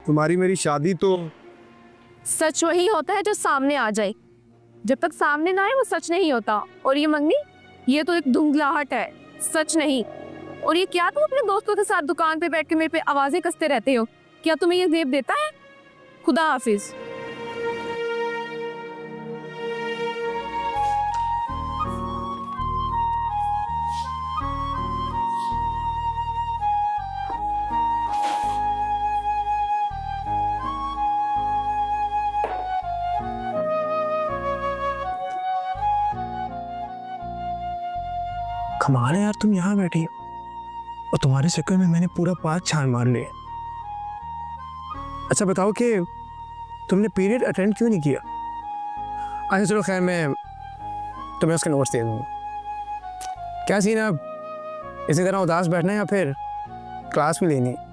तुम्हारी मेरी शादी तो सच वही होता है जो सामने आ जाए, जब तक सामने ना आए वो सच नहीं होता। और ये मंगनी, ये तो एक धुंधलाहट है, सच नहीं। और ये क्या तुम अपने दोस्तों के साथ दुकान पे बैठ के मेरे पे आवाजें कसते रहते हो? क्या तुम्हें ये जेब देता है? खुदा हाफिज। कमाल है यार, तुम यहाँ बैठी हो और तुम्हारे चक्कर में मैंने पूरा पार्क छान मार लिया। अच्छा बताओ कि तुमने पीरियड अटेंड क्यों नहीं किया? अच्छा चलो खैर, मैं तुम्हें उसके नोट्स दे दूँगा। क्या सीन है अब, इसी तरह उदास बैठना है या फिर क्लास में लेनी है?